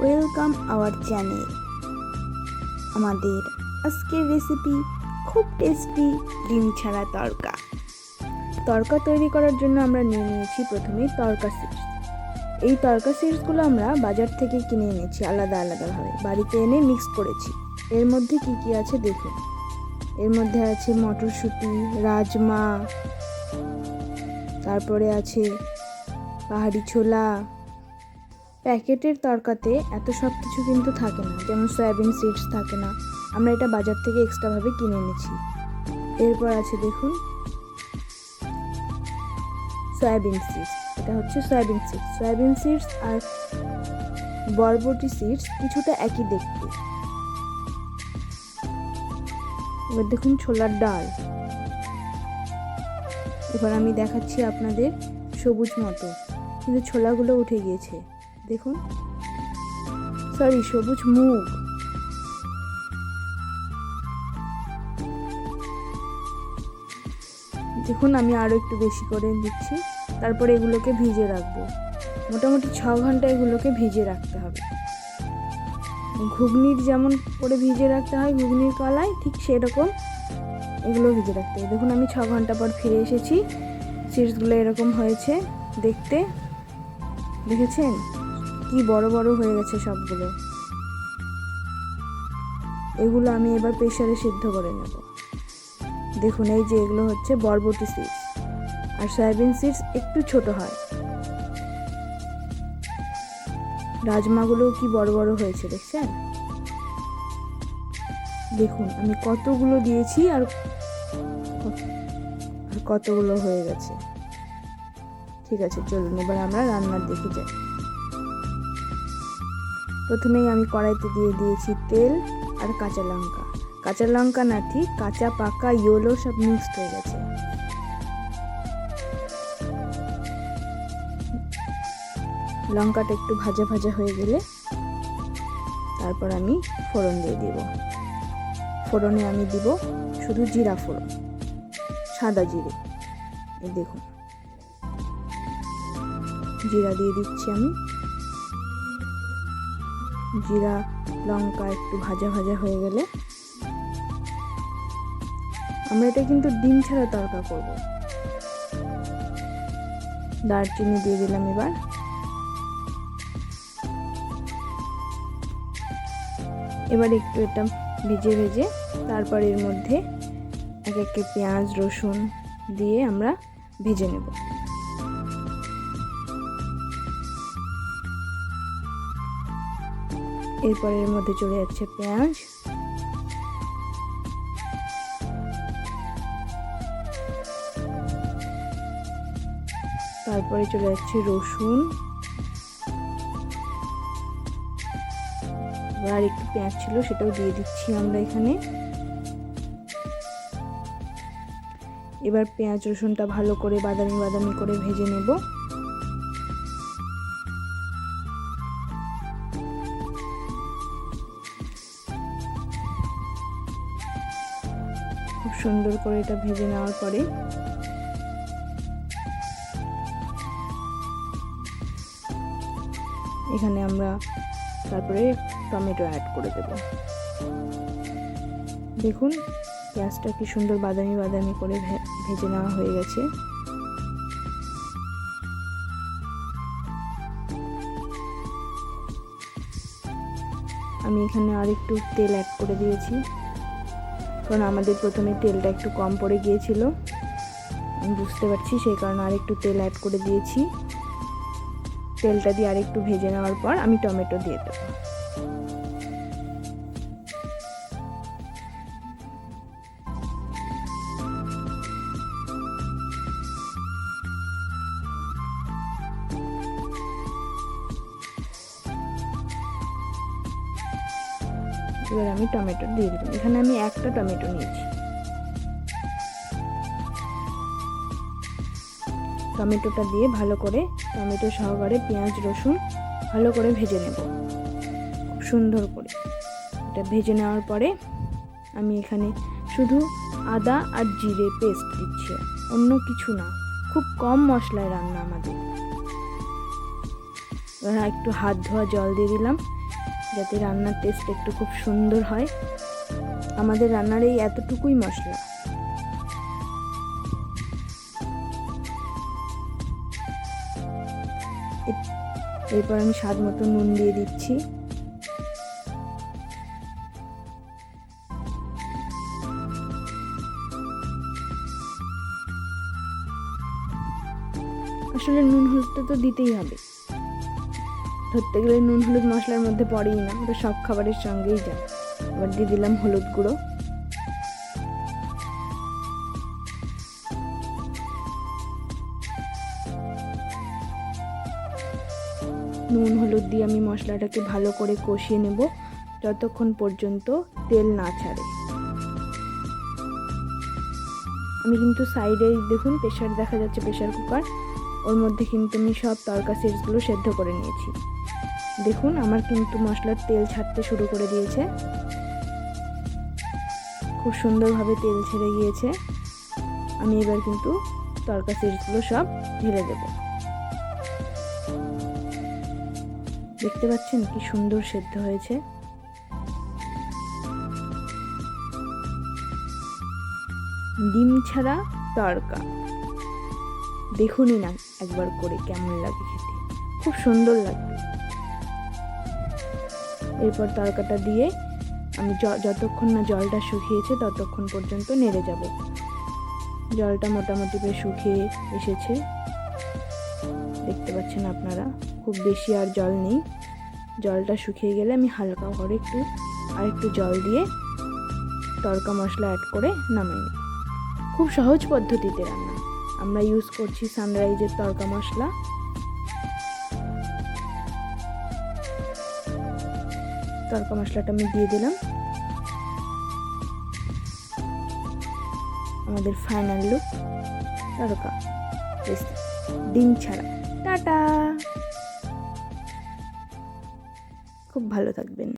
Welcome our channel. আমাদের আজকের recipe খুব টেস্টি ডিম ছাড়া তড়কা। তড়কা তৈরি করার জন্য আমরা নিয়ে নিয়েছি প্রথমেই তড়কা সিডস। এই তড়কা সিডসগুলো আমরা বাজার থেকে কিনে এনেছি আলাদা আলাদাভাবে, বাড়িতে এনে মিক্স করেছি। এর মধ্যে কি কি আছে দেখুন। এর মধ্যে আছে মটরশুঁটি, রাজমা, তারপরে আছে পাহাড়ি ছোলা। প্যাকেটের তড়কাতে এত সব কিছু কিন্তু থাকে না, যেমন সয়াবিন সিডস থাকে না, আমরা এটা বাজার থেকে এক্সট্রাভাবে কিনে এনেছি। এরপর আছে দেখুন সয়াবিন সিডস, এটা হচ্ছে সয়াবিন সিডস আর বরবটি সিডস কিছুটা একই দেখতে। এবার দেখুন ছোলার ডাল। এবার আমি দেখাচ্ছি আপনাদের সবুজ মটর, কিন্তু ছোলাগুলো উঠে গিয়েছে দেখুন, সবুজ মুগ। দেখুন আমি আরো একটু বেশি করে দিচ্ছি। তারপরে এগুলোকে ভিজে রাখবো, মোটামুটি 6 ঘন্টা এগুলোকে ভিজে রাখতে হবে। ঘুগনির যেমন করে ভিজে রাখতে হয় ঘুগনির কলাই, ঠিক সেরকম এগুলো ভিজে রাখতে হবে। দেখুন আমি 6 ঘন্টা পর ফিরে এসেছি। সিডসগুলো এরকম হয়েছে দেখতে, দেখেছেন কি বড় বড় হয়ে গেছে সবগুলো। এগুলো আমি এবার প্রেসারে সিদ্ধ করে নেব। দেখুন এই যে এগুলো হচ্ছে বরবটি সিডস, আর সয়াবিন সিডস একটু ছোট হয়। রাজমাগুলো কি বড় বড় হয়েছে দেখছেন। দেখুন আমি কতগুলো দিয়েছি আর কতগুলো হয়ে গেছে। ঠিক আছে, চলুন এবার আমরা রান্নার দেখে যাই। প্রথমেই আমি কড়াইতে দিয়ে দিয়েছি তেল আর কাঁচা লঙ্কা না, ঠিক কাঁচা পাকা ইয়েলো সব মিক্সড হয়ে গেছে। লঙ্কাটা একটু ভাজা ভাজা হয়ে গেলে তারপর আমি ফোড়ন দিয়ে দিব। ফোড়নে আমি দিব শুধু জিরা ফোড়ন, সাদা জিরে। এই দেখুন জিরা দিয়ে দিচ্ছি আমি। জিরা লঙ্কা একটু ভাজা ভাজা হয়ে গেলে আমরা এটা কিন্তু ডিম ছাড়া তড়কা করব। দারচিনি দিয়ে দিলাম। এবার একটু এটা ভেজে তারপর এর মধ্যে এক একে পেঁয়াজ রসুন দিয়ে আমরা ভেজে নেব। এরপর এর মধ্যে চলে যাচ্ছে পেঁয়াজ, তারপরে চলে যাচ্ছে রসুন, আর একটু পেঁয়াজ ছিল সেটাও দিয়ে দিচ্ছি আমরা এখানে। এবার পেঁয়াজ রসুনটা ভালো করে বাদামি বাদামি করে ভেজে নেব। খুব সুন্দর করে এটা ভেজে নেওয়ার পরে এখানে আমরা তারপরে টমেটো অ্যাড করে দেব। দেখুন পেঁয়াজটা কি সুন্দর বাদামি বাদামি করে ভেজে নেওয়া হয়ে গেছে। আমি এখানে আর একটু তেল অ্যাড করে দিয়েছি, কারণ আমাদের প্রথমে তেলটা একটু কম পড়ে গিয়েছিল, আমি বুঝতে পারছি, সেই কারণে আর একটু তেল অ্যাড করে দিয়েছি। তেলটা দিয়ে আর একটু ভেজে নেওয়ার পর আমি টমেটো দিয়ে দেব। এবার আমি টমেটো দিয়ে দিলাম। এখানে আমি একটা টমেটো নিয়েছি। টমেটোটা দিয়ে ভালো করে টমেটো সহকারে পেঁয়াজ রসুন ভালো করে ভেজে নেব, খুব সুন্দর করে। এটা ভেজে নেওয়ার পরে আমি এখানে শুধু আদা আর জিরে পেস্ট দিচ্ছি, অন্য কিছু না। খুব কম মশলায় রান্না আমাদের। এবার একটু হাত ধোয়া জল দিয়ে দিলাম যাতে রান্নার টেস্ট একটু খুব সুন্দর হয়। আমাদের রান্নার এই এতটুকুই মশলা। এরপর আমি স্বাদ মতো নুন দিয়ে দিচ্ছি। আসলে নুন হলুদটা তো দিতেই হবে, ধরতে গেলে নুন হলুদ মশলার মধ্যে পড়েই না, ওটা সব খাবারের সঙ্গেই যায়। এবার দিয়ে দিলাম হলুদ গুঁড়ো। নুন হলুদ দিয়ে আমি মশলাটাকে ভালো করে কষিয়ে নেব যতক্ষণ পর্যন্ত তেল না ছাড়ে। আমি কিন্তু সাইডে দেখুন প্রেশার দেখা যাচ্ছে, প্রেশার কুকার, ওর মধ্যে কিন্তু আমি সব তরকা সিডসগুলো সেদ্ধ করে নিয়েছি। দেখুন আমার কিন্তু মশলার তেল ছাড়তে শুরু করে দিয়েছে, খুব সুন্দরভাবে তেল ছেড়ে গিয়েছে। আমি এবার কিন্তু তরকা সিডসগুলো সব ঢেলে দেব। দেখতে পাচ্ছেন কি সুন্দর সেদ্ধ হয়েছে। ডিম ছাড়া তরকা দেখুনই না একবার করে কেমন লাগে খেতে, খুব সুন্দর লাগবে। এরপর তরকাটা দিয়ে আমি যতক্ষণ না জলটা শুকিয়েছে ততক্ষণ পর্যন্ত নেড়ে যাব। জলটা মোটামুটি বেশ শুকিয়ে এসেছে, দেখতে পাচ্ছেন আপনারা, খুব বেশি আর জল নেই। জলটা শুকিয়ে গেলে আমি হালকা করে একটু জল দিয়ে তরকা মশলা অ্যাড করে নামাই নেব। খুব সহজ পদ্ধতিতে রান্না। আমরা ইউজ করছি সানরাইজের তরকা মশলা। তরকা মশলাটা আমি দিয়ে দিলাম। আমাদের ফাইনাল লুক তরকা রেসিপি ডিম ছাড়া। টাটা, খুব ভালো থাকবেন।